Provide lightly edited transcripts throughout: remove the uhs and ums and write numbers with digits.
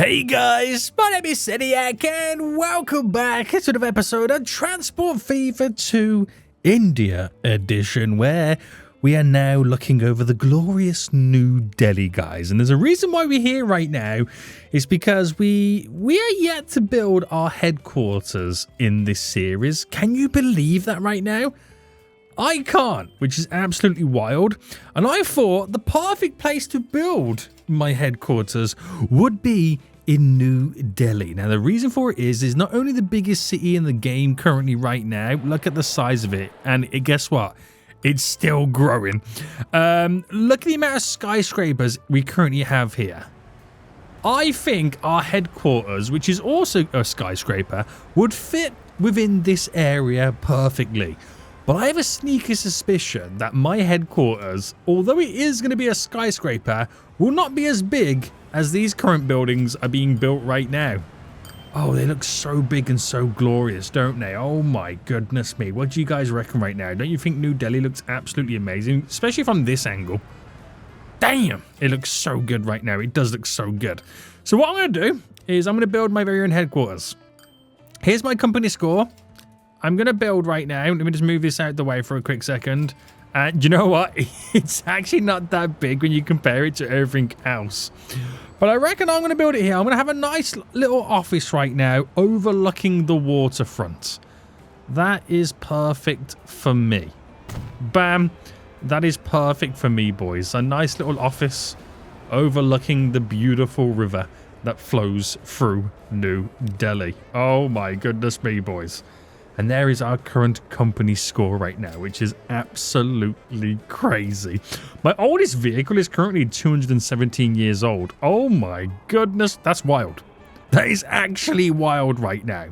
Hey guys, my name is Seniac and welcome back to another episode of Transport Fever 2 India Edition, where we are now looking over the glorious New Delhi, guys. And there's a reason why we're here right now, is because we are yet to build our headquarters in this series. Can you believe that right now? I can't, which is absolutely wild. And I thought the perfect place to build my headquarters would be in New Delhi. Now, the reason for it is not only the biggest city in the game currently right now, look at the size of it, and guess what? It's still growing. Look at the amount of skyscrapers we currently have here. I think our headquarters, which is also a skyscraper, would fit within this area perfectly. But I have a sneaky suspicion that my headquarters, although it is going to be a skyscraper, will not be as big as these current buildings are being built right now. Oh, they look so big and so glorious, don't they? Oh my goodness me. What do you guys reckon right now? Don't you think New Delhi looks absolutely amazing? Especially from this angle. Damn, it looks so good right now. It does look so good. So what I'm going to do is I'm going to build my very own headquarters. Here's my company score. I'm going to build right now. Let me just move this out the way for a quick second. And you know what? It's actually not that big when you compare it to everything else. But I reckon I'm going to build it here. I'm going to have a nice little office right now overlooking the waterfront. That is perfect for me. Bam. That is perfect for me, boys. A nice little office overlooking the beautiful river that flows through New Delhi. Oh my goodness me, boys. And there is our current company score right now, which is absolutely crazy. My oldest vehicle is currently 217 years old. Oh my goodness, that's wild. That is actually wild right now.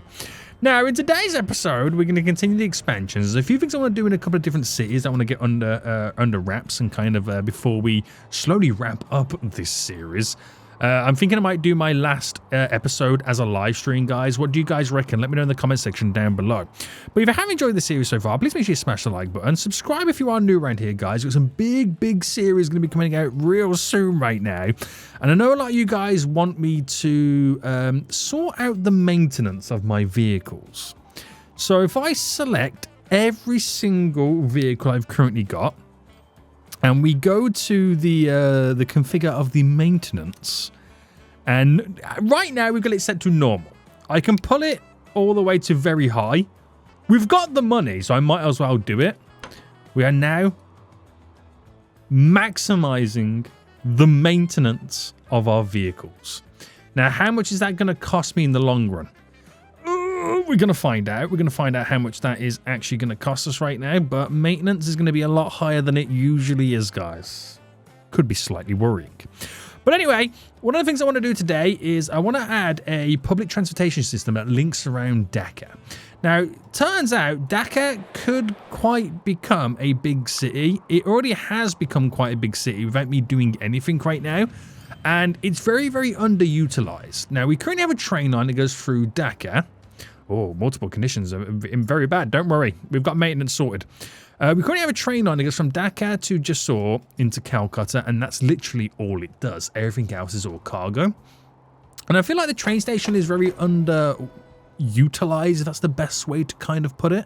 Now, in today's episode, we're going to continue the expansions. There's a few things I want to do in a couple of different cities I want to get under wraps and kind of before we slowly wrap up this series. I'm thinking I might do my last episode as a live stream, guys. What do you guys reckon? Let me know in the comment section down below. But if you have enjoyed the series so far, please make sure you smash the like button. Subscribe if you are new around here, guys. We've got some big series going to be coming out real soon right now. And I know a lot of you guys want me to sort out the maintenance of my vehicles. So if I select every single vehicle I've currently got, and we go to the configure of the maintenance, and right now we've got it set to normal. I can pull it all the way to very high. We've got the money, so I might as well do it. We are now maximizing the maintenance of our vehicles. Now, how much is that going to cost me in the long run? We're going to find out. We're going to find out how much that is actually going to cost us right now, but maintenance is going to be a lot higher than it usually is, guys. Could be slightly worrying. But anyway, one of the things I want to do today is I want to add a public transportation system that links around Dacca. Now, turns out Dacca could quite become a big city. It already has become quite a big city without me doing anything right now. And it's very underutilized. Now, we currently have a train line that goes through Dacca. Oh, multiple conditions are very bad. Don't worry. We've got maintenance sorted. We currently have a train line that goes from Dacca to Jessore into Calcutta, and that's literally all it does. Everything else is all cargo. And I feel like the train station is very underutilized, if that's the best way to kind of put it.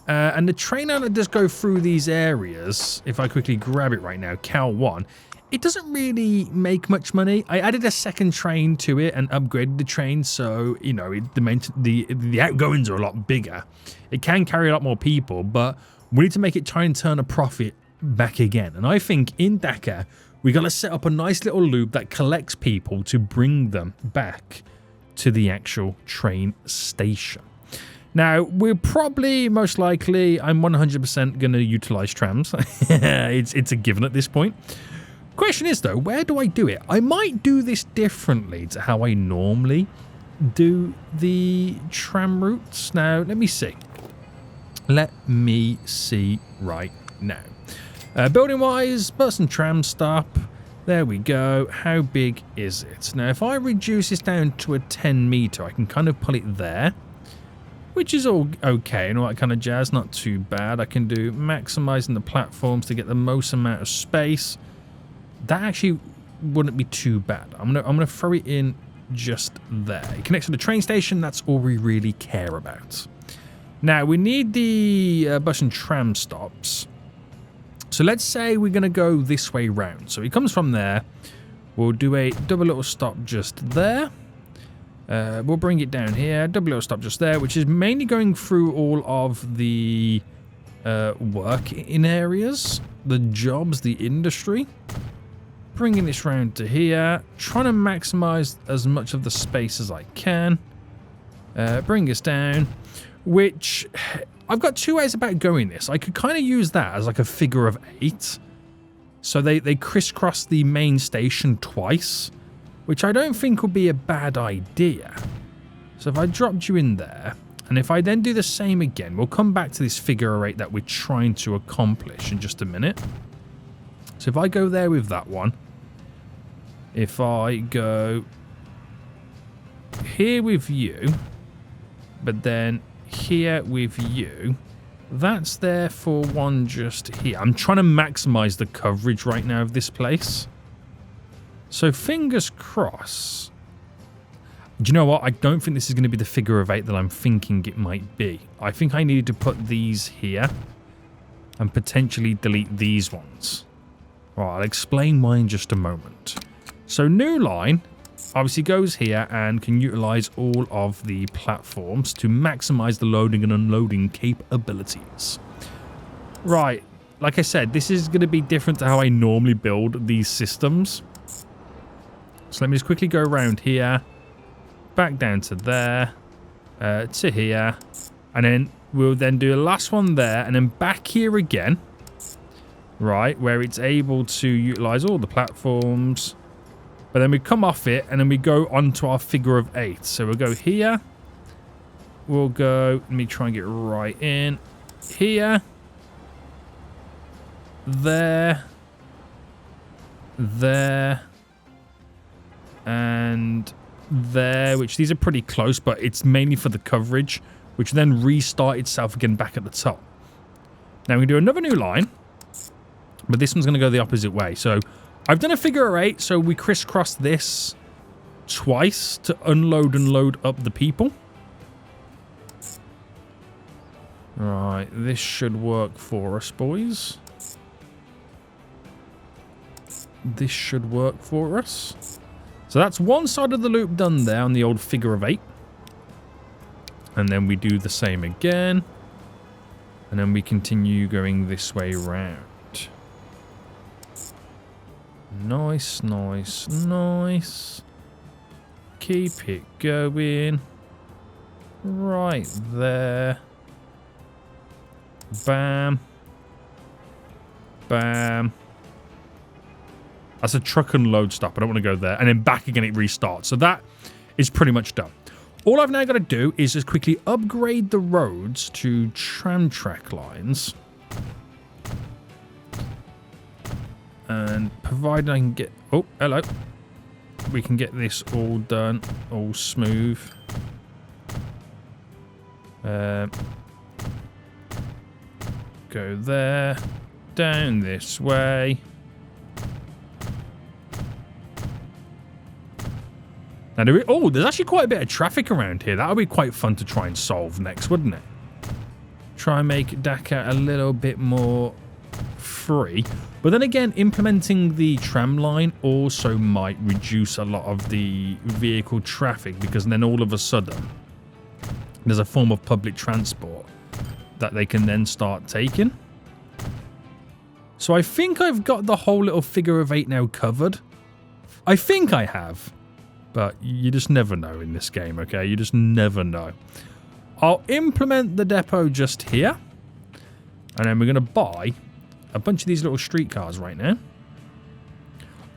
And the train line that does go through these areas, if I quickly grab it right now, Cal 1, it doesn't really make much money. I added a second train to it and upgraded the train, so, you know, the outgoings are a lot bigger. It can carry a lot more people, but we need to make it try and turn a profit back again. And I think in Dacca, we got to set up a nice little loop that collects people to bring them back to the actual train station. Now, we're probably, most likely, I'm 100% going to utilize trams. It's a given at this point. Question is, though, where do I do it? I might do this differently to how I normally do the tram routes. Now, let me see. Let me see right now. Building-wise, bus and tram stop. There we go. How big is it? Now, if I reduce this down to a 10 meter, I can kind of pull it there, which is all okay and all that kind of jazz. Not too bad. I can do maximizing the platforms to get the most amount of space. That actually wouldn't be too bad. I'm gonna throw it in just there. It connects to the train station. That's all we really care about. Now, we need the bus and tram stops. So let's say we're going to go this way round. So it comes from there. We'll do a double little stop just there. We'll bring it down here. Double little stop just there, which is mainly going through all of the work in areas, the jobs, the industry. Bringing this round to here. Trying to maximize as much of the space as I can. Bring us down. Which, I've got two ways about going this. I could kind of use that as like a figure of 8. So they crisscross the main station twice, which I don't think would be a bad idea. So if I dropped you in there, and if I then do the same again, we'll come back to this figure of 8 that we're trying to accomplish in just a minute. So if I go there with that one, if I go here with you, but then here with you, that's there for one just here. I'm trying to maximize the coverage right now of this place. So fingers crossed. Do you know what? I don't think this is going to be the figure of 8 that I'm thinking it might be. I think I needed to put these here and potentially delete these ones. Right, I'll explain why in just a moment. So new line obviously goes here and can utilize all of the platforms to maximize the loading and unloading capabilities. Right, like I said, this is going to be different to how I normally build these systems. So let me just quickly go around here, back down to there, to here, and then we'll then do a last one there, and then back here again, right, where it's able to utilize all the platforms. But then we come off it, and then we go onto our figure of 8. So we'll go here. We'll go, let me try and get right in. Here. There. There. And there, which these are pretty close, but it's mainly for the coverage, which then restart itself again back at the top. Now we do another new line, but this one's going to go the opposite way. So I've done a figure of 8, so we crisscross this twice to unload and load up the people. Right, this should work for us, boys. This should work for us. So that's one side of the loop done there on the old figure of 8. And then we do the same again. And then we continue going this way around. Nice, nice, nice. Keep it going. Right there. Bam. Bam. That's a truck and load stop. I don't want to go there. And then back again, it restarts. So that is pretty much done. All I've now got to do is just quickly upgrade the roads to tram track lines. And provided I can get... Oh, hello. We can get this all done. All smooth. Go there. Down this way. Now, there's actually quite a bit of traffic around here. That would be quite fun to try and solve next, wouldn't it? Try and make Dacca a little bit more free. But then again, implementing the tram line also might reduce a lot of the vehicle traffic, because then all of a sudden there's a form of public transport that they can then start taking. So I think I've got the whole little figure of 8 now covered. I think I have. But you just never know in this game, okay? You just never know. I'll implement the depot just here. And then we're going to buy a bunch of these little streetcars right now.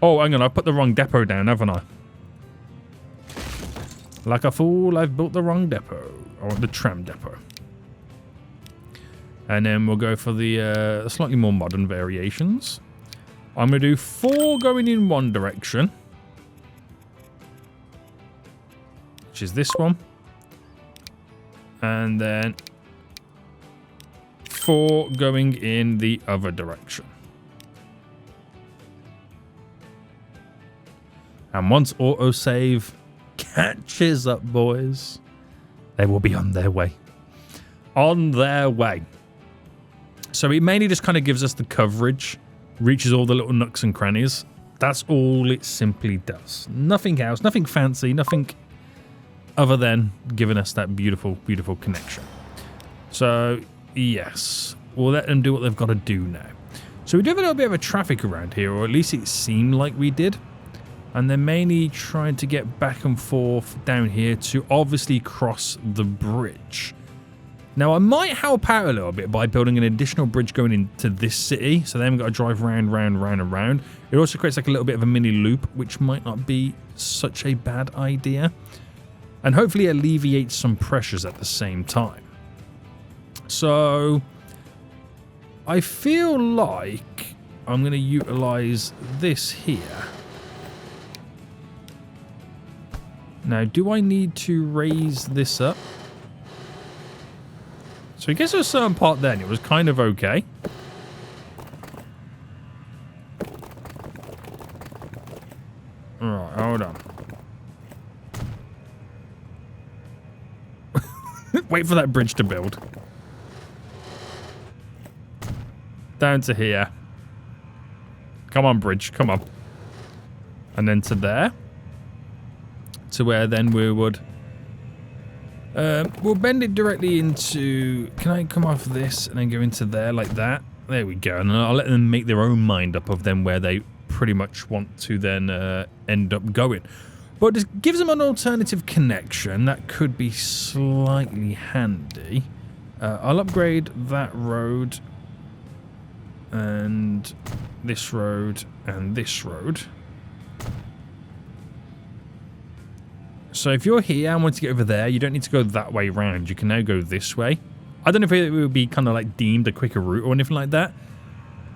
Oh, hang on. I put the wrong depot down, haven't I? Like a fool, I've built the wrong depot. Or the tram depot. And then we'll go for the slightly more modern variations. I'm going to do 4 going in one direction. Which is this one. And then 4 going in the other direction. And once autosave catches up, boys. They will be on their way. On their way. So it mainly just kind of gives us the coverage, reaches all the little nooks and crannies. That's all it simply does. Nothing else, nothing fancy, nothing other than giving us that beautiful, beautiful connection. So, yes, we'll let them do what they've got to do now. So we do have a little bit of a traffic around here, or at least it seemed like we did. And they're mainly trying to get back and forth down here to obviously cross the bridge. Now, I might help out a little bit by building an additional bridge going into this city, so they haven't got to drive round, round, round, and round. It also creates like a little bit of a mini loop, which might not be such a bad idea. And hopefully alleviates some pressures at the same time. So, I feel like I'm going to utilize this here. Now, do I need to raise this up? So I guess at a certain part then, it was kind of okay. Alright, hold on. Wait for that bridge to build. Down to here. Come on, bridge, come on. And then to there. To where then we would... we'll bend it directly into... Can I come off this and then go into there like that? There we go. And I'll let them make their own mind up of them where they pretty much want to then end up going. But it gives them an alternative connection. That could be slightly handy. I'll upgrade that road. And this road. And this road. So if you're here and want to get over there, you don't need to go that way round. You can now go this way. I don't know if it would be kind of like deemed a quicker route or anything like that.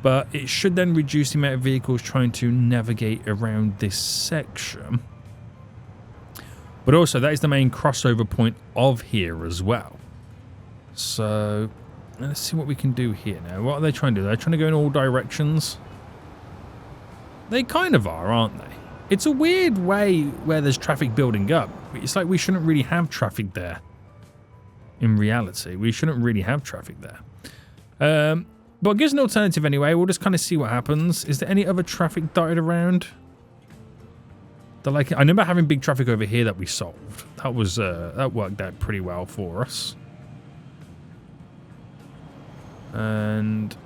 But it should then reduce the amount of vehicles trying to navigate around this section. But also, that is the main crossover point of here as well. So, let's see what we can do here now. What are they trying to do? They're trying to go in all directions. They kind of are, aren't they? It's a weird way where there's traffic building up. It's like we shouldn't really have traffic there. In reality, we shouldn't really have traffic there. But it gives an alternative anyway. We'll just kind of see what happens. Is there any other traffic dotted around? I remember having big traffic over here that we solved. That was that worked out pretty well for us. And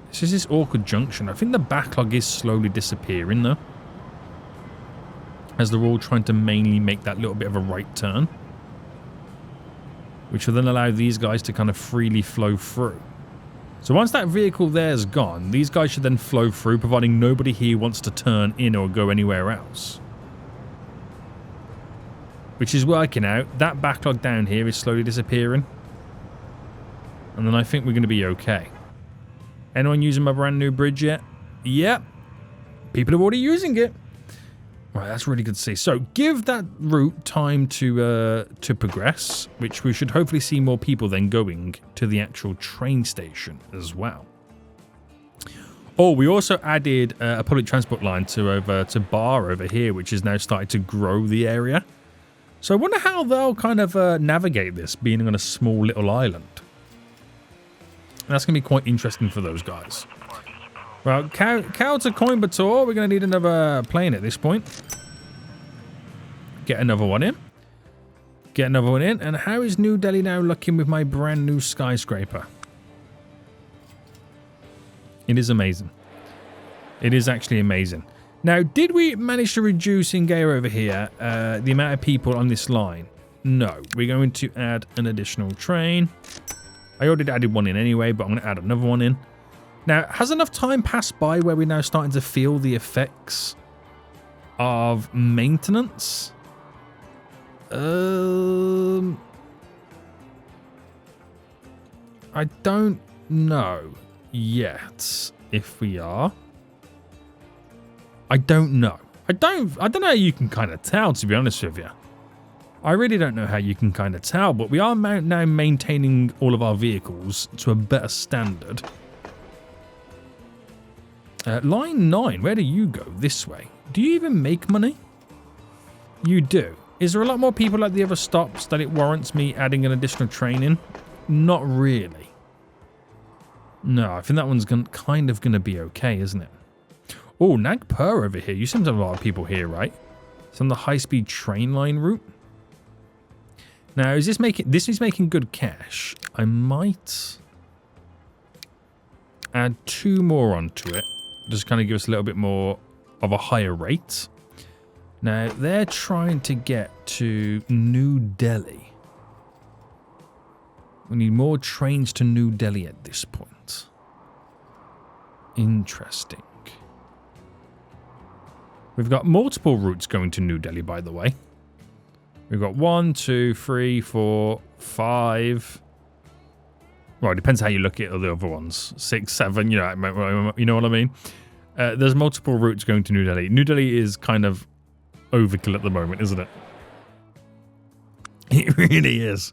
this is this awkward junction. I think the backlog is slowly disappearing though, as they're all trying to mainly make that little bit of a right turn, which will then allow these guys to kind of freely flow through. So once that vehicle there's gone, these guys should then flow through, providing nobody here wants to turn in or go anywhere else. Which is working out. That backlog down here is slowly disappearing. And then I think we're going to be okay. Anyone using my brand new bridge yet? Yep. People are already using it. Right, that's really good to see. So give that route time to progress, which we should hopefully see more people then going to the actual train station as well. Oh, we also added a public transport line to Bar over here, which is now starting to grow the area. So I wonder how they'll kind of navigate this, being on a small little island. That's going to be quite interesting for those guys. Well, cow to Coimbatore. We're going to need another plane at this point. Get another one in. Get another one in. And how is New Delhi now looking with my brand new skyscraper? It is amazing. It is actually amazing. Now, did we manage to reduce in Gaya over here the amount of people on this line? No. We're going to add an additional train. I already added one in anyway, but I'm going to add another one in. Now, has enough time passed by where we're now starting to feel the effects of maintenance? I don't know yet if we are. I don't know. I don't know how you can kind of tell, to be honest with you. I really don't know how you can kind of tell, but we are now maintaining all of our vehicles to a better standard. Line 9, where do you go? This way. Do you even make money? You do. Is there a lot more people at the other stops that it warrants me adding an additional train in? Not really. No, I think that one's kind of going to be okay, isn't it? Oh, Nagpur over here. You seem to have a lot of people here, right? It's on the high-speed train line route. Now, is this making... This is making good cash. I might add 2 more onto it. Just kind of give us a little bit more of a higher rate. Now, they're trying to get to New Delhi. We need more trains to New Delhi at this point. Interesting. We've got multiple routes going to New Delhi, by the way. We've got 1, 2, 3, 4, 5. Well, it depends how you look at the other ones. 6, 7, you know what I mean? There's multiple routes going to New Delhi. New Delhi is kind of overkill at the moment, isn't it? It really is.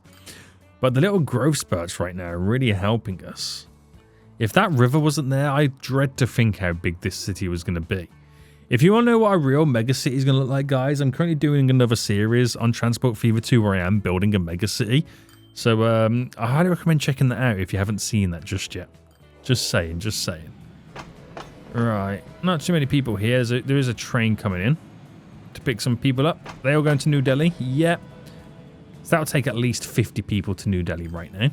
But the little growth spurts right now are really helping us. If that river wasn't there, I dread to think how big this city was going to be. If you want to know what a real mega city is going to look like, guys, I'm currently doing another series on Transport Fever 2 where I am building a mega city. So I highly recommend checking that out if you haven't seen that just yet. Just saying, just saying. Right, not too many people here. There is a train coming in to pick some people up. They all going to New Delhi? Yep. So that'll take at least 50 people to New Delhi right now.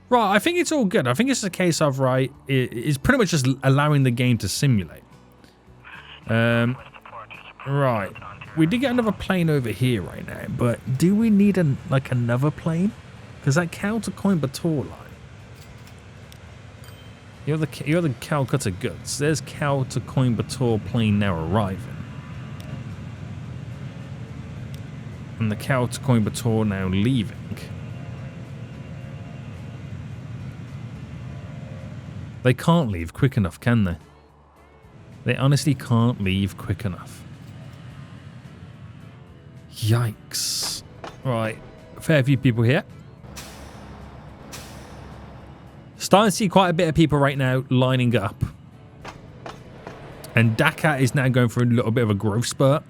Right, I think it's all good. I think it's a case of, right, it's pretty much just allowing the game to simulate. Right. We did get another plane over here right now, but do we need another plane? Because that Coimbatore line. You're the Calcutta goods. There's Coimbatore plane now arriving. And the Coimbatore now leaving. They can't leave quick enough, can they? They honestly can't leave quick enough. Yikes. Right. Fair few people here. Starting to see quite a bit of people right now lining up. And Dacca is now going for a little bit of a growth spurt,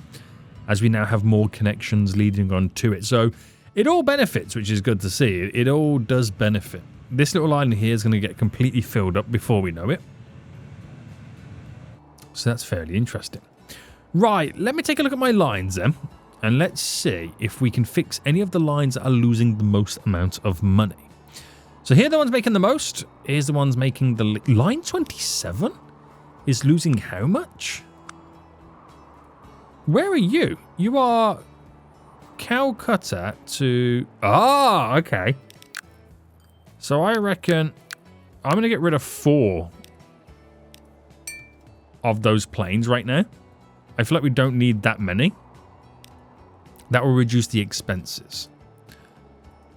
as we now have more connections leading on to it. So it all benefits, which is good to see. It all does benefit. This little island here is going to get completely filled up before we know it. So that's fairly interesting. Right, let me take a look at my lines then. And let's see if we can fix any of the lines that are losing the most amount of money. So here are the ones making the most. Here's the ones making the... Line 27 is losing how much? Where are you? You are Calcutta to... Ah, okay. So I reckon I'm going to get rid of 4 of those planes right now. I feel like we don't need that many. That will reduce the expenses.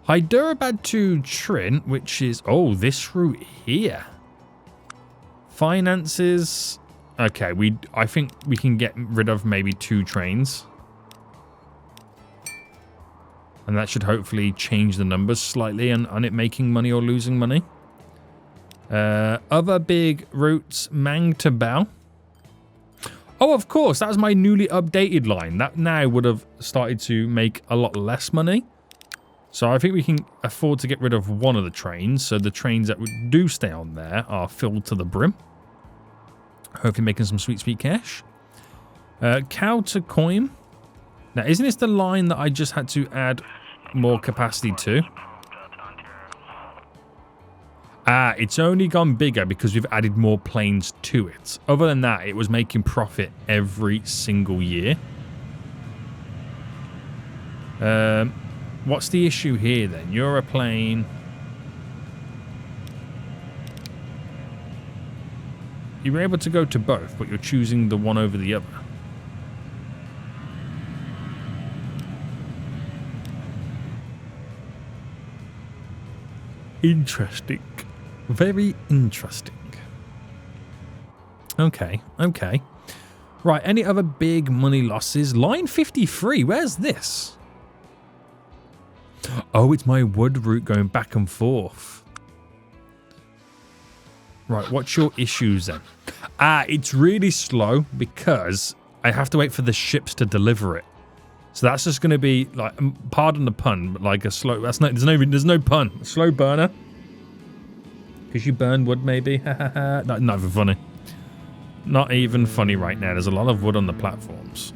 Hyderabad to Trin, which is... Oh, this route here. Finances... Okay, I think we can get rid of maybe 2 trains. And that should hopefully change the numbers slightly on it making money or losing money. Other big routes, Mang to Bao. Oh, of course, that was my newly updated line. That now would have started to make a lot less money. So I think we can afford to get rid of one of the trains. So the trains that do stay on there are filled to the brim. Hopefully making some sweet, sweet cash. Cow to Coim. Now, isn't this the line that I just had to add more capacity to? Ah, it's only gone bigger because we've added more planes to it. Other than that, it was making profit every single year. What's the issue here then? You're a plane. You were able to go to both, but you're choosing the one over the other. Interesting. Very interesting. Okay, okay. Right, any other big money losses? Line 53, where's this? Oh, it's my wood route going back and forth. Right, what's your issues then? Ah, it's really slow because I have to wait for the ships to deliver it. So that's just going to be like, pardon the pun, but like a slow. That's not. There's no pun. A slow burner. Because you burn wood, maybe. Not even funny. Not even funny right now. There's a lot of wood on the platforms.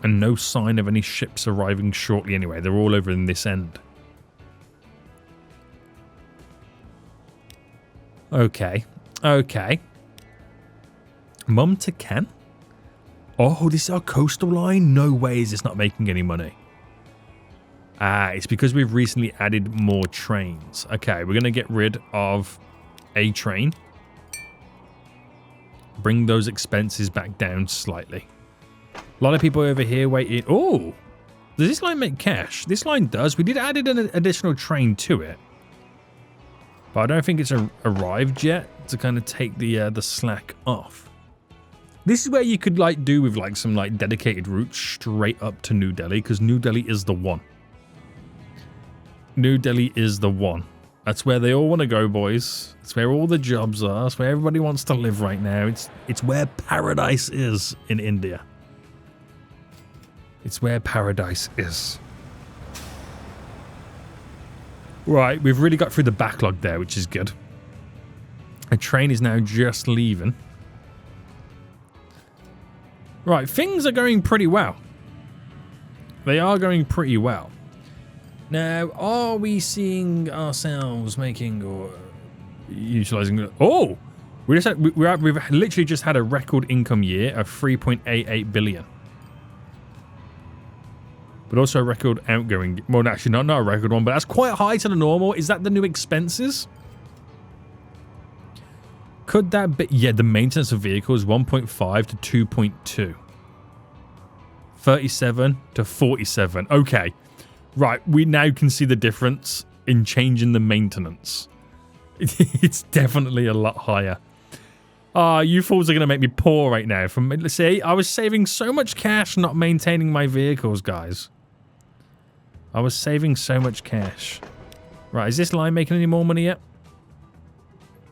And no sign of any ships arriving shortly anyway. They're all over in this end. Okay. Okay. Mum to Ken? Oh, this is our coastal line? No way is this not making any money. Ah, it's because we've recently added more trains. Okay, we're going to get rid of a train. Bring those expenses back down slightly. A lot of people over here waiting. Oh, does this line make cash? This line does. We did add an additional train to it. But I don't think it's arrived yet to kind of take the slack off. This is where you could like do with like some like dedicated routes straight up to New Delhi, because New Delhi is the one. New Delhi is the one. That's where they all want to go, boys. It's where all the jobs are. It's where everybody wants to live right now. It's where paradise is in India. It's where paradise is. Right, we've really got through the backlog there, which is good. A train is now just leaving. Right, things are going pretty well. They are going pretty well. Now, are we seeing ourselves making or utilizing? Oh, we've literally just had a record income year of 3.88 billion. But also a record outgoing. Well, actually, not a record one, but that's quite high to the normal. Is that the new expenses? Could that be? Yeah, the maintenance of vehicles 1.5 to 2.2. 37 to 47. Okay. Right, we now can see the difference in changing the maintenance. It's definitely a lot higher. Ah, you fools are going to make me poor right now. Let's see, I was saving so much cash not maintaining my vehicles, guys. I was saving so much cash. Right, is this line making any more money yet?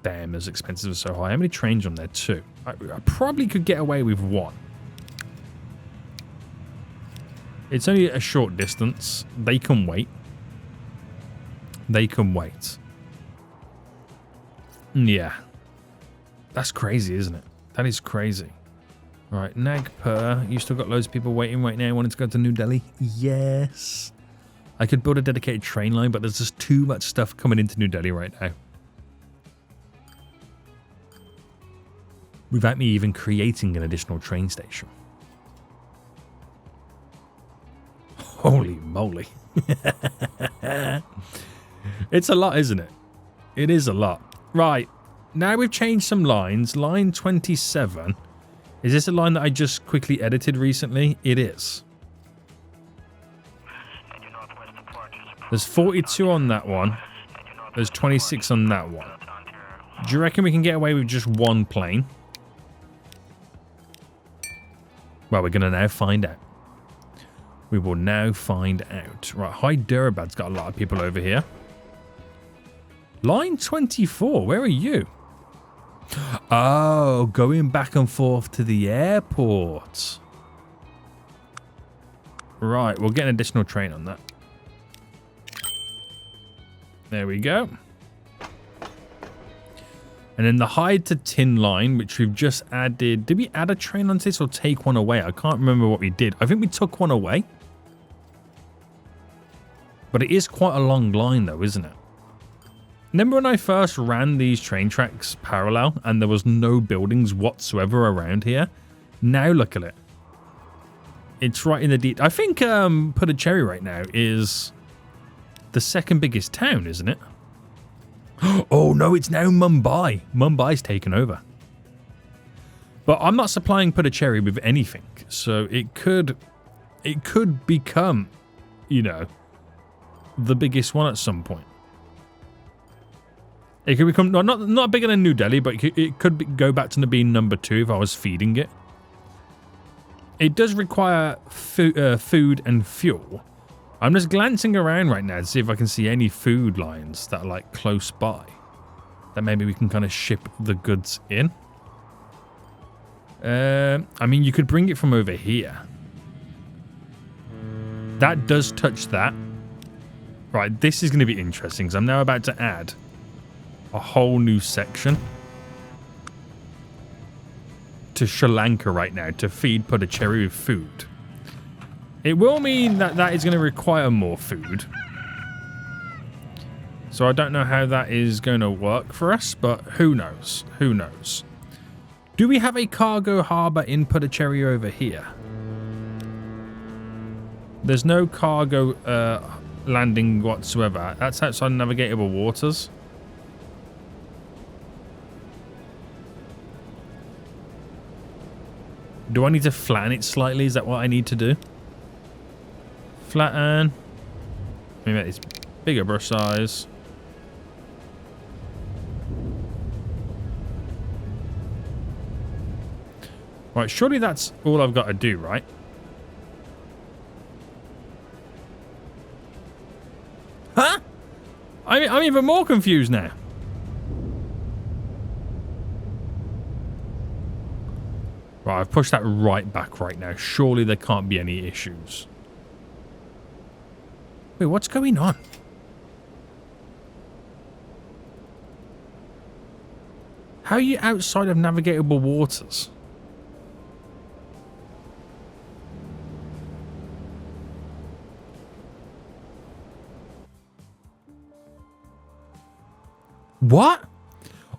Damn, those expenses are so high. How many trains on there? 2. I probably could get away with 1. It's only a short distance. They can wait. They can wait. Yeah. That's crazy, isn't it? That is crazy. Right, Nagpur. You still got loads of people waiting right now wanting to go to New Delhi? Yes. I could build a dedicated train line, but there's just too much stuff coming into New Delhi right now. Without me even creating an additional train station. Holy moly. It's a lot, isn't it? It is a lot. Right. Now we've changed some lines. Line 27. Is this a line that I just quickly edited recently? It is. There's 42 on that one. There's 26 on that one. Do you reckon we can get away with just one plane? Well, we're going to now find out. We will now find out. Right, Hyderabad's got a lot of people over here. Line 24, where are you? Oh, going back and forth to the airport. Right, we'll get an additional train on that. There we go. And then the Hyde to Tin line, which we've just added. Did we add a train onto this or take one away? I can't remember what we did. I think we took one away. But it is quite a long line though, isn't it? Remember when I first ran these train tracks parallel and there was no buildings whatsoever around here? Now look at it. It's right in the deep. I think Puducherry right now is the second biggest town, isn't it? Oh no, it's now Mumbai. Mumbai's taken over. But I'm not supplying Puducherry with anything, so it could become, you know, the biggest one at some point. It could become not bigger than New Delhi, but it could go back to being number 2 if I was feeding it. It does require food and fuel. I'm just glancing around right now to see if I can see any food lines that are like close by. That maybe we can kind of ship the goods in. I mean, you could bring it from over here. That does touch that. Right, this is going to be interesting because I'm now about to add a whole new section to Sri Lanka right now to feed Puducherry with food. It will mean that that is going to require more food. So I don't know how that is going to work for us, but who knows? Who knows? Do we have a cargo harbour in Puducherry over here? There's no cargo landing whatsoever. That's outside navigable waters. Do I need to flatten it slightly? Is that what I need to do? Flatten. Maybe it's bigger brush size. Right, surely that's all I've got to do, right? Huh? I'm even more confused now. Right, I've pushed that right back right now. Surely there can't be any issues. Wait, what's going on? How are you outside of navigable waters? What?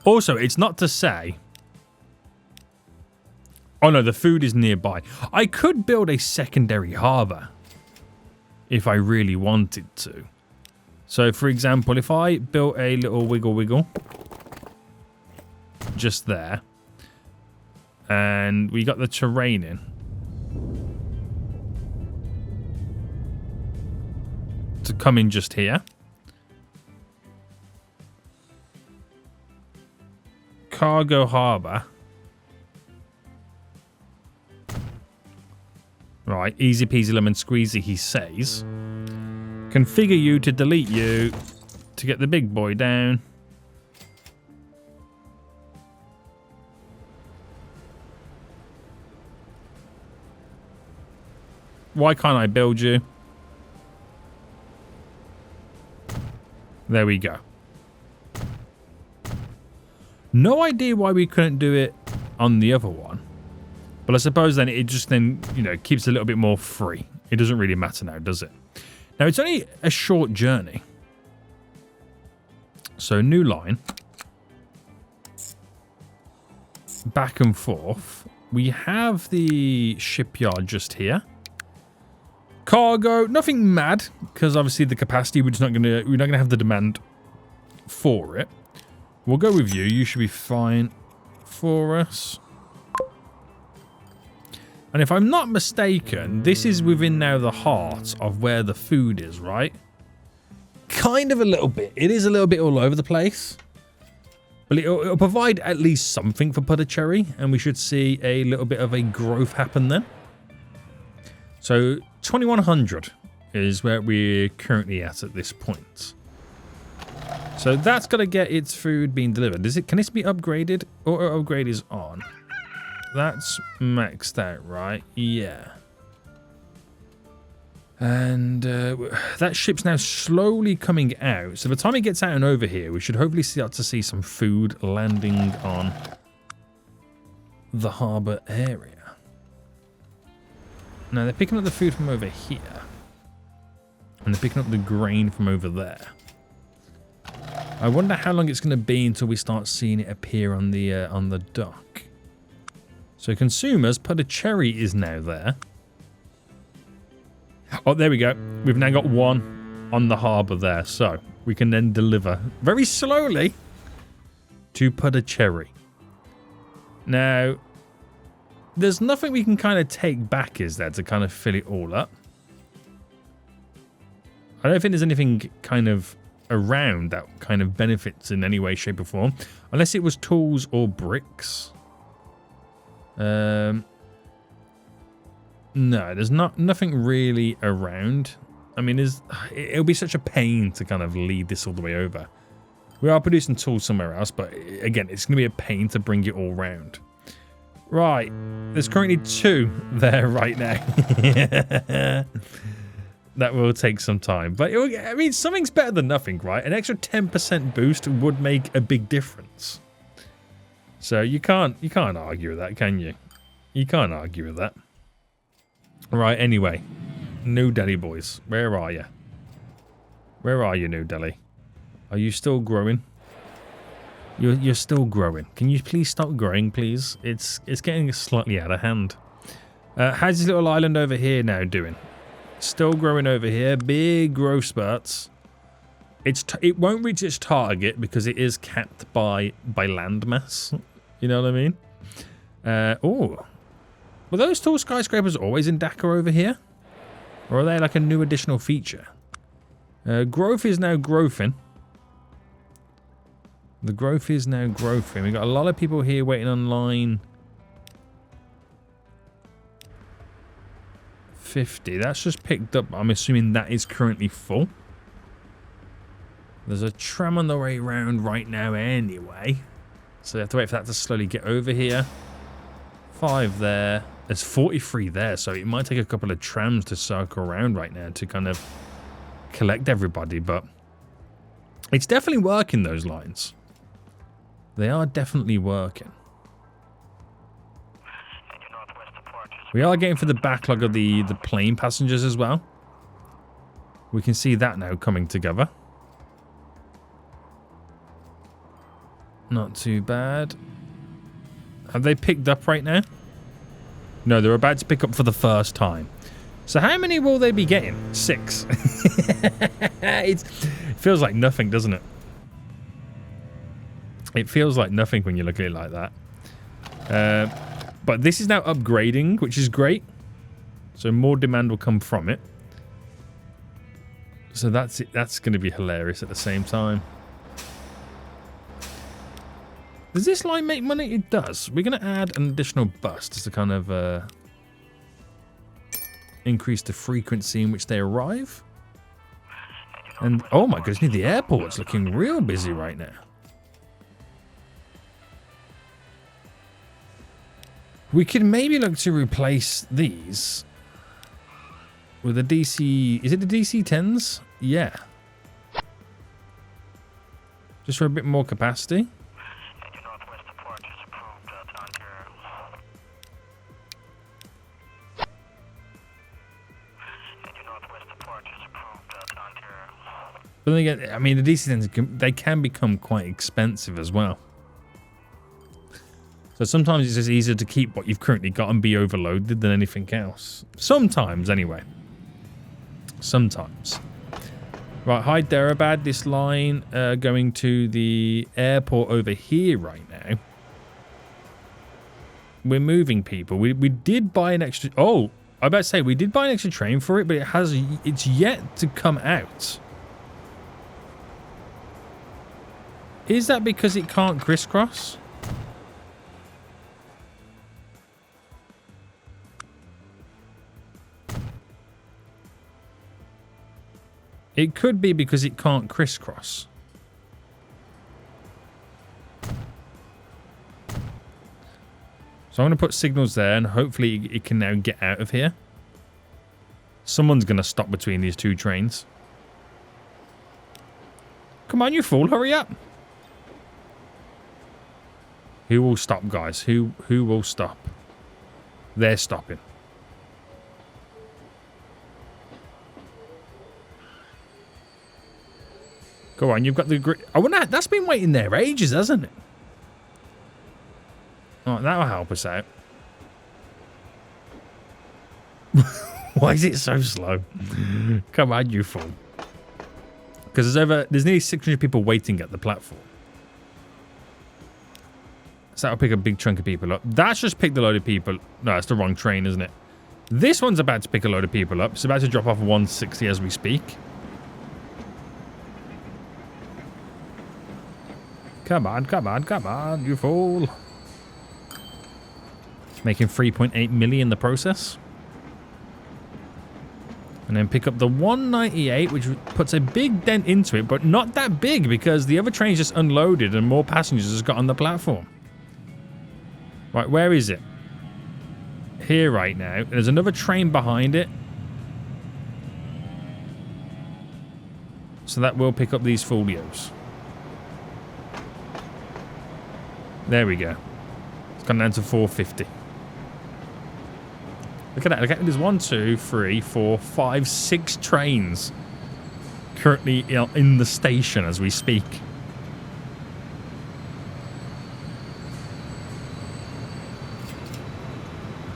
Also, it's not to say... Oh no, the food is nearby. I could build a secondary harbour if I really wanted to. So, for example, if I built a little wiggle just there, and we got the terrain in, to come in just here. Cargo harbour. Right, easy peasy lemon squeezy, he says. Configure you to delete you to get the big boy down. Why can't I build you? There we go. No idea why we couldn't do it on the other one. But I suppose then it just then, you know, keeps a little bit more free. It doesn't really matter now, does it? Now, it's only a short journey. So, new line. Back and forth. We have the shipyard just here. Cargo, nothing mad, because obviously the capacity, we're not gonna have the demand for it. We'll go with you. You should be fine for us. And if I'm not mistaken, this is within now the heart of where the food is, right? Kind of a little bit. It is a little bit all over the place. But it'll provide at least something for Puducherry, and we should see a little bit of a growth happen then. So 2100 is where we're currently at this point. So that's got to get its food being delivered. Can this be upgraded? Auto upgrade is on. That's maxed out, right? Yeah. And that ship's now slowly coming out. So by the time it gets out and over here, we should hopefully start to see some food landing on the harbour area. Now, they're picking up the food from over here. And they're picking up the grain from over there. I wonder how long it's going to be until we start seeing it appear on the dock. So consumers, Puducherry is now there. Oh, there we go. We've now got one on the harbour there. So we can then deliver very slowly to Puducherry. Now, there's nothing we can kind of take back, is there, to kind of fill it all up? I don't think there's anything kind of around that kind of benefits in any way, shape or form. Unless it was tools or bricks. No, there's nothing really around. I mean, it'll be such a pain to kind of lead this all the way over. We are producing tools somewhere else, but again, it's going to be a pain to bring it all round. Right. There's currently 2 there right now. That will take some time. But, I mean, something's better than nothing, right? An extra 10% boost would make a big difference. So you can't argue with that, can you? You can't argue with that. Right, anyway. New Delhi boys. Where are you? Where are you, New Delhi? Are you still growing? You're still growing. Can you please stop growing, please? It's getting slightly out of hand. How's this little island over here now doing? Still growing over here. Big growth spurts. It won't reach its target because it is capped by land mass. You know what I mean? Oh. Were those tall skyscrapers always in Dacca over here? Or are they like a new additional feature? Growth is now growthing. The growth is now growthing. We've got a lot of people here waiting on line 50. That's just picked up. I'm assuming that is currently full. There's a tram on the way round right now anyway. So you have to wait for that to slowly get over here. 5 there. There's 43 there, so it might take a couple of trams to circle around right now to kind of collect everybody, but it's definitely working, those lines. They are definitely working. We are getting for the backlog of the plane passengers as well. We can see that now coming together. Not too bad. Have they picked up right now? No, they're about to pick up for the first time. So how many will they be getting? 6. It feels like nothing, doesn't it? It feels like nothing when you look at it like that. But this is now upgrading, which is great. So more demand will come from it. So that's it. That's going to be hilarious at the same time. Does this line make money? It does. We're going to add an additional bus just to kind of increase the frequency in which they arrive. And oh my goodness, the airport's looking real busy right now. We could maybe look to replace these with the DC... Is it the DC-10s? Yeah. Just for a bit more capacity. But then again, I mean, the DC-10s, they can become quite expensive as well. So sometimes it's just easier to keep what you've currently got and be overloaded than anything else. Sometimes, anyway. Sometimes. Right, Hyderabad, this line going to the airport over here right now. We're moving people. We did buy an extra... Oh, I about to say, we did buy an extra train for it, but it's yet to come out. Is that because it can't crisscross? It could be because it can't crisscross. So I'm going to put signals there and hopefully it can now get out of here. Someone's going to stop between these two trains. Come on, you fool, hurry up. Who will stop, guys? Who will stop? They're stopping. Go on, you've got the grid. I wonder, that's been waiting there ages, hasn't it? Oh, that'll help us out. Why is it so slow? Come on, you fool. Because there's nearly 600 people waiting at the platform. So that'll pick a big chunk of people up. That's just picked a load of people. No, it's the wrong train, isn't it? This one's about to pick a load of people up. It's about to drop off 160 as we speak. Come on, come on, come on, you fool. Making 3.8 million in the process. And then pick up the 198, which puts a big dent into it, but not that big because the other train's just unloaded and more passengers just got on the platform. Right, where is it? here right now. There's another train behind it. So that will pick up these folios. There we go. It's gone down to 450. Look at that. Look at there's 1, 2, 3, 4, 5, 6 trains currently in the station as we speak.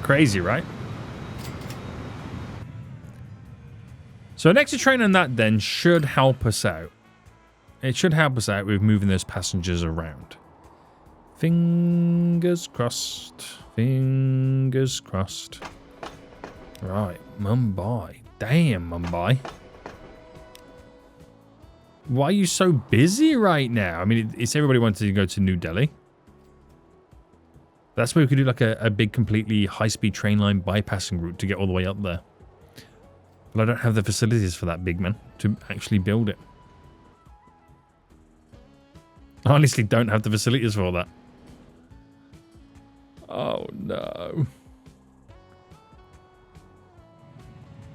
Crazy, right? So an extra train on that then should help us out. It should help us out with moving those passengers around. Fingers crossed. Fingers crossed. Right, Mumbai. Damn, Mumbai. Why are you so busy right now? I mean, it's everybody wanted to go to New Delhi. That's where we could do like a big, completely high-speed train line bypassing route to get all the way up there. But I don't have the facilities for that, big man, to actually build it. I honestly don't have the facilities for that. Oh, no.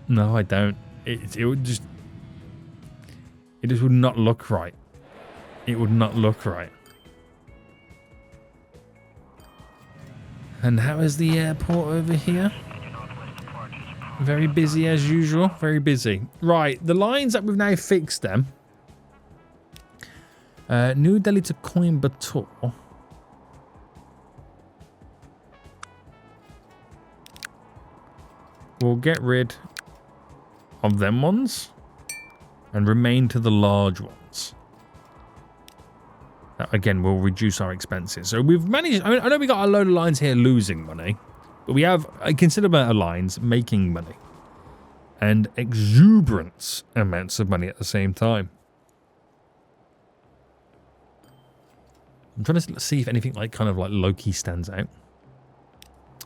No, I don't. It would just... It just would not look right. It would not look right. And how is the airport over here? Very busy as usual. Very busy. Right, the lines that we've now fixed them. New Delhi to Coimbatore. We'll get rid of them ones and remain to the large ones. That, again, will reduce our expenses. So we've managed... I know we got a load of lines here losing money, but we have a considerable amount of lines making money. And exuberant amounts of money at the same time. I'm trying to see if anything like kind of like low-key stands out.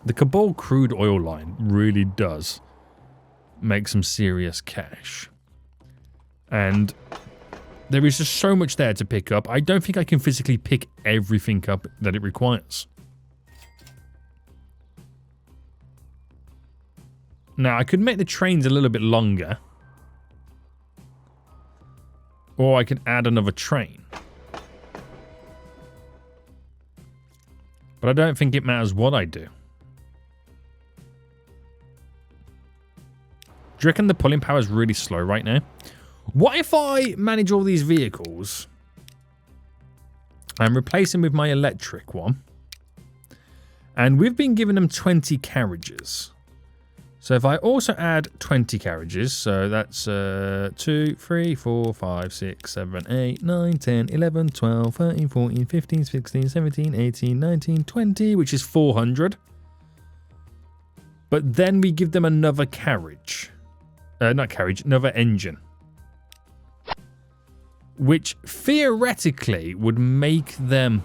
The Kabul crude oil line really does make some serious cash. And there is just so much there to pick up. I don't think I can physically pick everything up that it requires. Now, I could make the trains a little bit longer. Or I could add another train. But I don't think it matters what I do. Do you reckon the pulling power is really slow right now? What if I manage all these vehicles and replace them with my electric one? And we've been giving them 20 carriages. So if I also add 20 carriages, so that's 2, 3, 4, 5, 6, 7, 8, 9, 10, 11, 12, 13, 14, 15, 16, 17, 18, 19, 20, which is 400. But then we give them another carriage. Not carriage, another engine. Which theoretically would make them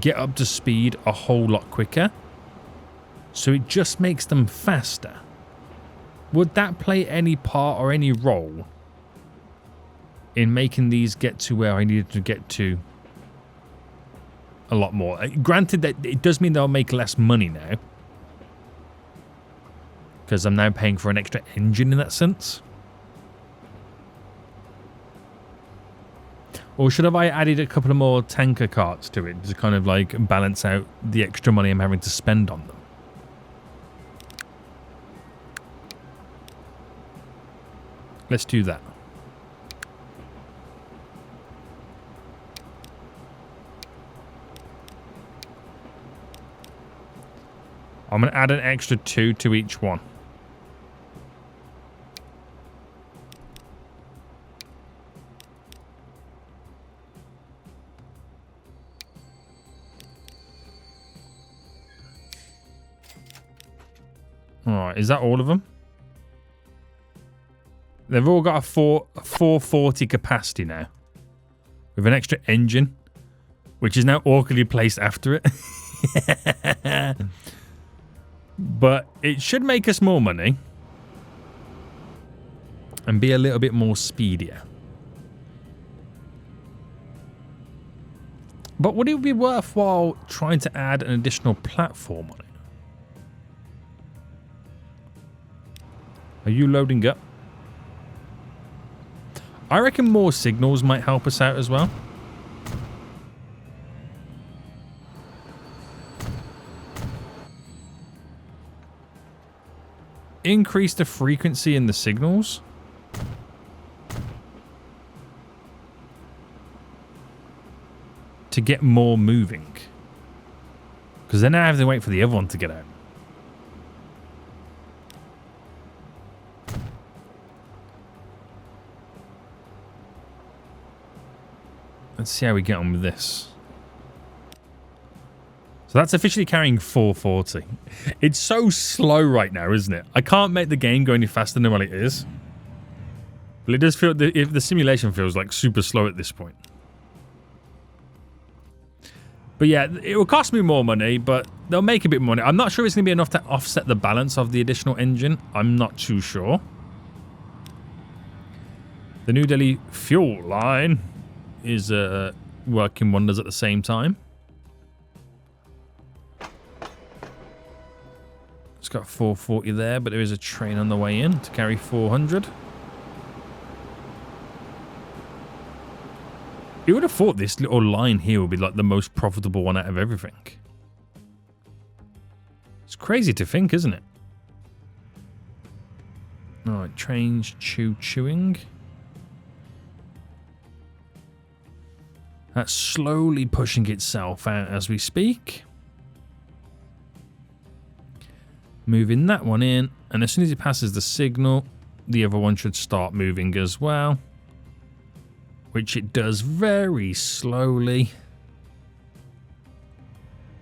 get up to speed a whole lot quicker. So it just makes them faster. Would that play any part or any role in making these get to where I needed to get to a lot more? Granted that it does mean they'll make less money now. Because I'm now paying for an extra engine in that sense. Or should have I added a couple of more tanker carts to it to kind of like balance out the extra money I'm having to spend on them? Let's do that. I'm going to add an extra 2 to each one. Alright, is that all of them? They've all got a 440 capacity now. With an extra engine. Which is now awkwardly placed after it. But it should make us more money. And be a little bit more speedier. But would it be worthwhile trying to add an additional platform on it? Are you loading up? I reckon more signals might help us out as well. Increase the frequency in the signals. To get more moving. Because then I have to wait for the other one to get out. Let's see how we get on with this. So that's officially carrying 440. It's so slow right now, isn't it? I can't make the game go any faster than what it is. But it does feel... the simulation feels like super slow at this point. But yeah, it will cost me more money, but they'll make a bit more money. I'm not sure it's going to be enough to offset the balance of the additional engine. I'm not too sure. The New Delhi fuel line is working wonders at the same time. It's got 440 there, but there is a train on the way in to carry 400. You would have thought this little line here would be like the most profitable one out of everything. It's crazy to think, isn't it? Alright, trains chewing. That's slowly pushing itself out as we speak. Moving that one in, and as soon as it passes the signal, the other one should start moving as well. Which it does very slowly.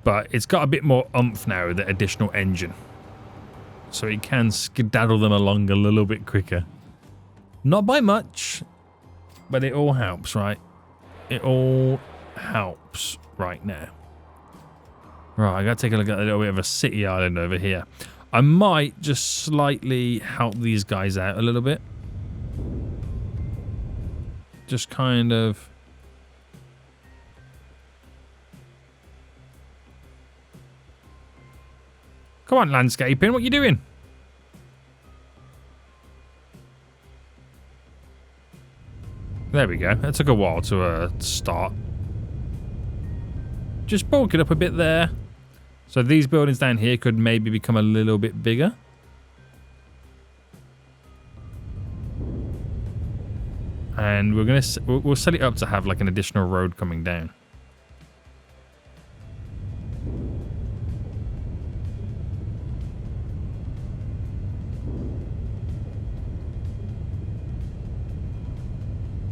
But it's got a bit more oomph now with the additional engine. So it can skedaddle them along a little bit quicker. Not by much, but it all helps, right? It all helps right now. Right, I gotta take a look at a little bit of a city island over here. I might just slightly help these guys out a little bit. Just kind of... Come on, landscaping, what you doing? There we go. That took a while to start. Just bulk it up a bit there. So these buildings down here could maybe become a little bit bigger. And we'll set it up to have like an additional road coming down.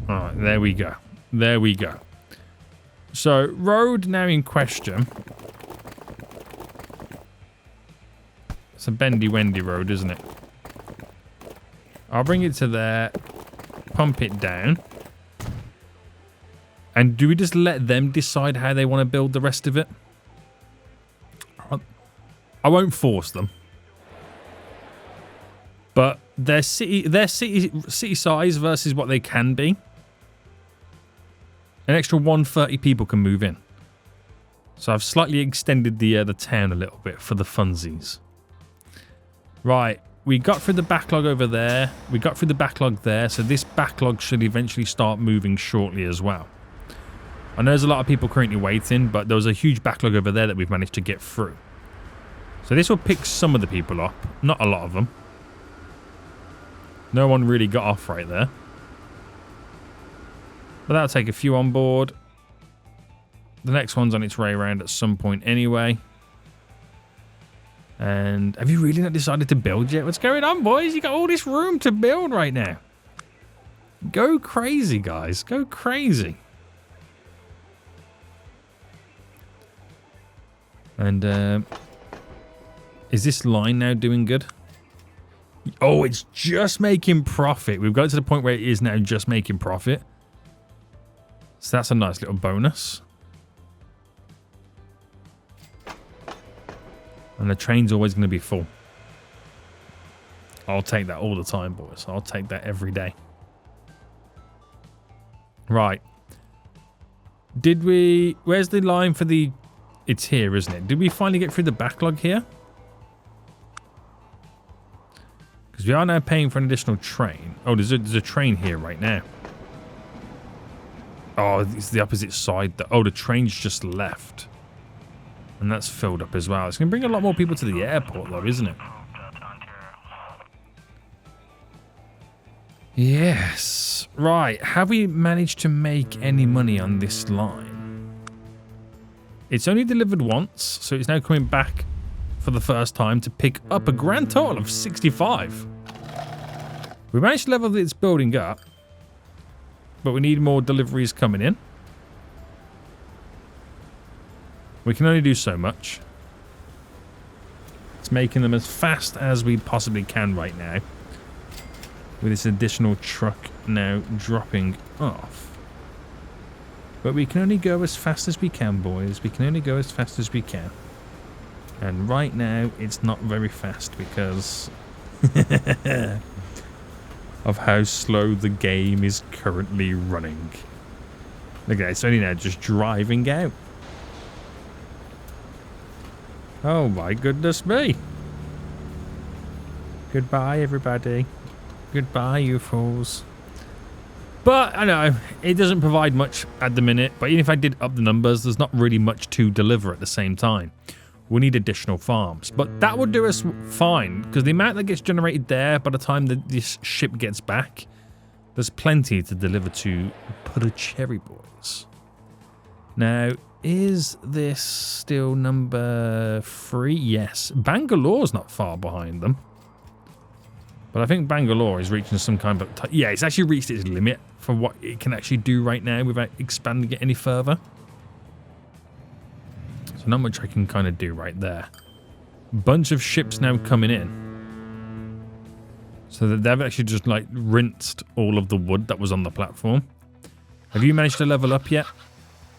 All right, there we go. There we go. So road now in question. It's a bendy-wendy road, isn't it? I'll bring it to there. Pump it down. And do we just let them decide how they want to build the rest of it? I won't force them. But their city size versus what they can be. An extra 130 people can move in. So I've slightly extended the town a little bit for the funsies. Right. We got through the backlog over there. We got through the backlog there. So this backlog should eventually start moving shortly as well. I know there's a lot of people currently waiting, but there was a huge backlog over there that we've managed to get through. So this will pick some of the people up. Not a lot of them. No one really got off right there. But that'll take a few on board. The next one's on its way around at some point anyway. And have you really not decided to build yet? What's going on, boys? You got all this room to build right now. Go crazy, guys. Go crazy. And is this line now doing good? Oh, it's just making profit. We've got to the point where it is now just making profit. So that's a nice little bonus. And the train's always going to be full. I'll take that all the time, boys. I'll take that every day. Right. Did we... Where's the line for the... It's here, isn't it? Did we finally get through the backlog here? Because Because we are now paying for an additional train. Oh, there's a train here right now. Oh, it's the opposite side. Oh, the train's just left. And that's filled up as well. It's going to bring a lot more people to the airport, though, isn't it? Yes. Right. Have we managed to make any money on this line? It's only delivered once, so it's now coming back for the first time to pick up a grand total of 65. We managed to level its building up, but we need more deliveries coming in. We can only do so much. It's making them as fast as we possibly can right now, with this additional truck now dropping off. But we can only go as fast as we can, boys. We can only go as fast as we can. And right now, it's not very fast because of how slow the game is currently running. Look at it, it's only now just driving out. Oh my goodness me. Goodbye, everybody. Goodbye, you fools. But, I know, it doesn't provide much at the minute. But even if I did up the numbers, there's not really much to deliver at the same time. We need additional farms. But that would do us fine, because the amount that gets generated there by the time that this ship gets back, there's plenty to deliver to Puducherry, boys. Now, is this still number 3? Yes. Bangalore's not far behind them. But I think Bangalore is reaching some kind of... yeah, it's actually reached its limit for what it can actually do right now without expanding it any further. So not much I can kind of do right there. Bunch of ships now coming in. So that they've actually just like rinsed all of the wood that was on the platform. Have you managed to level up yet?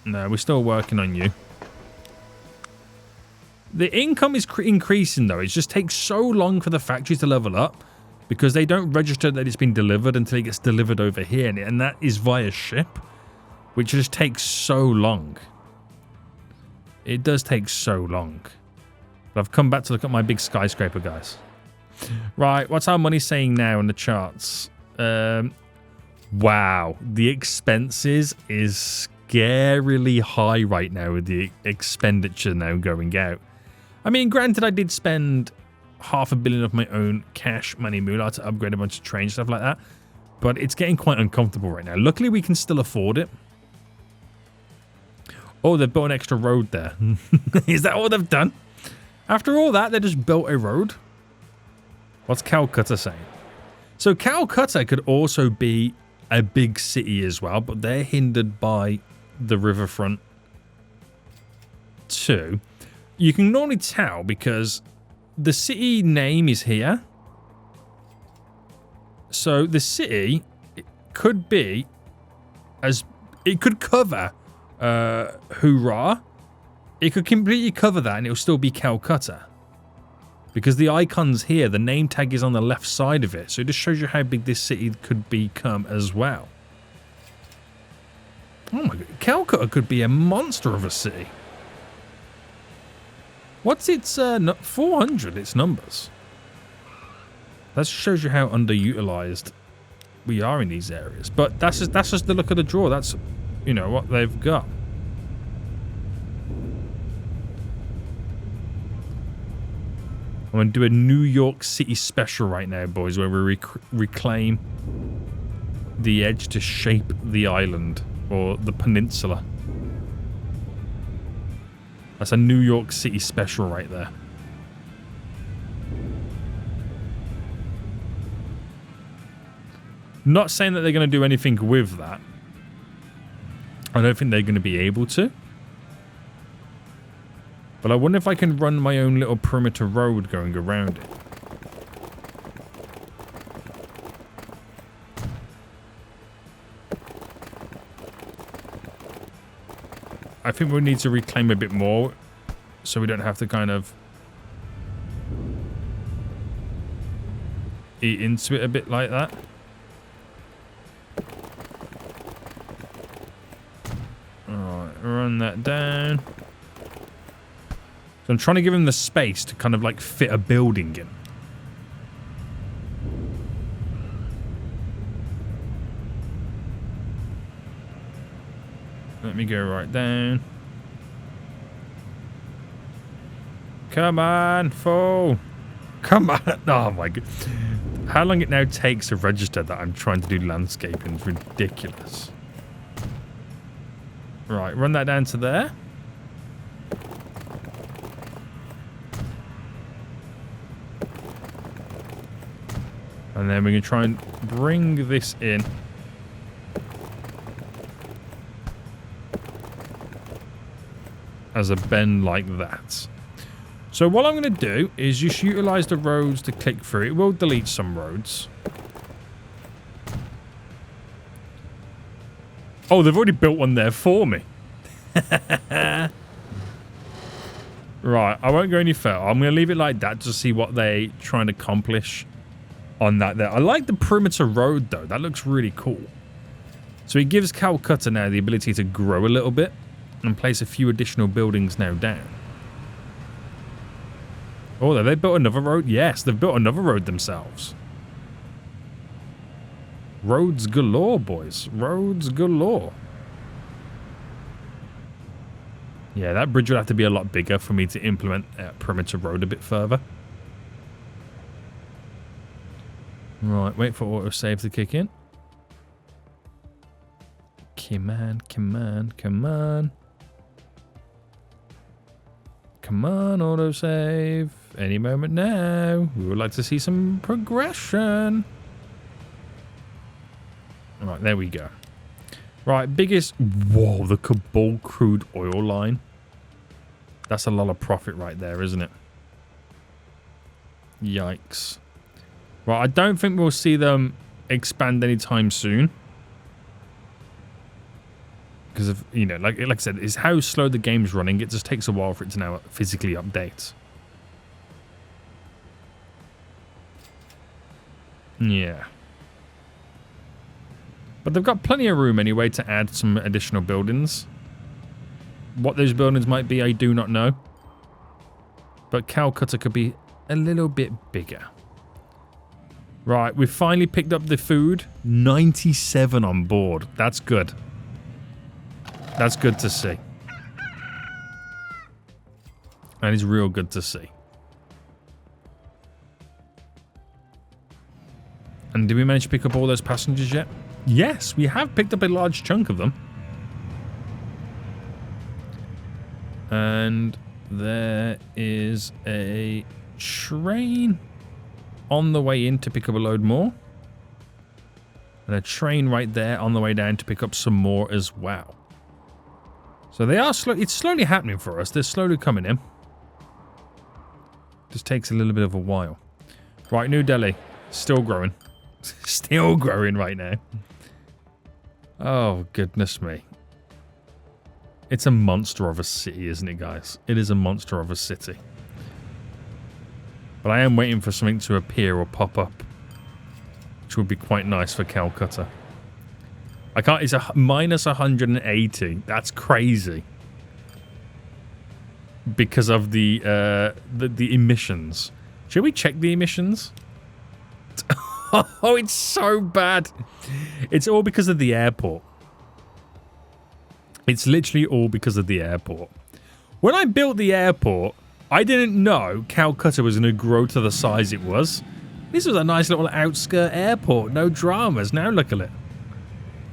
No, we're still working on you. The income is increasing though. It just takes so long for the factory to level up because they don't register that it's been delivered until it gets delivered over here. And that is via ship, which just takes so long. It does take so long. But I've come back to look at my big skyscraper, guys. Right, what's our money saying now in the charts? Wow, the expenses is scarily high right now with the expenditure now going out. I mean, granted, I did spend $500 million of my own cash money moolah to upgrade a bunch of trains, stuff like that. But it's getting quite uncomfortable right now. Luckily, we can still afford it. Oh, they've built an extra road there. Is that all they've done? After all that, they just built a road? What's Calcutta saying? So Calcutta could also be a big city as well, but they're hindered by the riverfront too. You can normally tell because the city name is here. So the city could be as... it could cover... Hoorah. It could completely cover that and it'll still be Calcutta. Because the icon's here, the name tag is on the left side of it. So it just shows you how big this city could become as well. Oh my god, Calcutta could be a monster of a city. What's its 400, its numbers? That shows you how underutilized we are in these areas. But that's just the look of the draw. That's, you know, what they've got. I'm going to do a New York City special right now, boys, where we reclaim the edge to shape the island or the peninsula. That's a New York City special right there. Not saying that they're going to do anything with that. I don't think they're going to be able to. But I wonder if I can run my own little perimeter road going around it. I think we need to reclaim a bit more so we don't have to kind of eat into it a bit like that. Alright, run that down. So I'm trying to give him the space to kind of like fit a building in. Let me go right down. Come on, full. Come on. Oh my god. How long it now takes to register that I'm trying to do landscaping is ridiculous. Right, run that down to there. And then we can try and bring this in. As a bend like that. So what I'm going to do is just utilize the roads to click through. It will delete some roads. Oh, they've already built one there for me. Right, I won't go any further. I'm going to leave it like that to see what they're trying to accomplish on that there. I like the perimeter road, though. That looks really cool. So it gives Calcutta now the ability to grow a little bit and place a few additional buildings now down. Oh, have they built another road? Yes, they've built another road themselves. Roads galore, boys. Roads galore. Yeah, that bridge would have to be a lot bigger for me to implement perimeter road a bit further. Right, wait for autosave to kick in. Come on, come on, come on. Come on, autosave. Any moment now. We would like to see some progression. Right, there we go. Right, biggest... Whoa, the Kabul crude oil line. That's a lot of profit right there, isn't it? Yikes. Right, I don't think we'll see them expand anytime soon. Because of, you know, like I said, it's how slow the game's running. It just takes a while for it to now physically update. Yeah. But they've got plenty of room anyway to add some additional buildings. What those buildings might be, I do not know. But Calcutta could be a little bit bigger. Right, we've finally picked up the food. 97 on board. That's good. That's good to see. That is real good to see. And did we manage to pick up all those passengers yet? Yes, we have picked up a large chunk of them. And there is a train on the way in to pick up a load more. And a train right there on the way down to pick up some more as well. So they are it's slowly happening for us. They're slowly coming in. Just takes a little bit of a while. Right, New Delhi. Still growing. Still growing right now. Oh, goodness me. It's a monster of a city, isn't it, guys? It is a monster of a city. But I am waiting for something to appear or pop up, which would be quite nice for Calcutta. I can't... It's a minus 180. That's crazy. Because of the emissions. Should we check the emissions? Oh, it's so bad. It's all because of the airport. It's literally all because of the airport. When I built the airport, I didn't know Calcutta was going to grow to the size it was. This was a nice little outskirt airport. No dramas. Now look at it.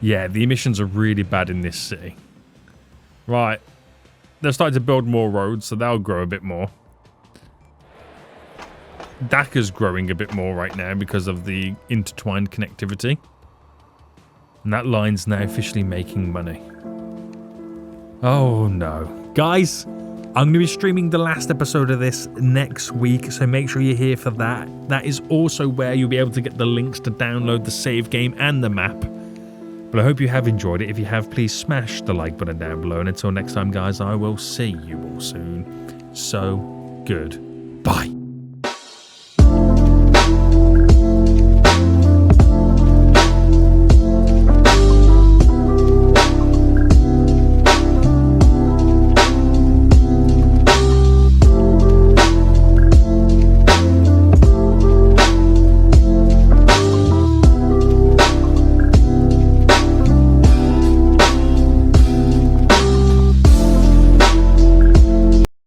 Yeah, the emissions are really bad in this city. Right. They're starting to build more roads, so they'll grow a bit more. Dacca's growing a bit more right now because of the intertwined connectivity. And that line's now officially making money. Oh no. Guys, I'm going to be streaming the last episode of this next week, so make sure you're here for that. That is also where you'll be able to get the links to download the save game and the map. But I hope you have enjoyed it. If you have, please smash the like button down below. And until next time, guys, I will see you all soon. So, goodbye.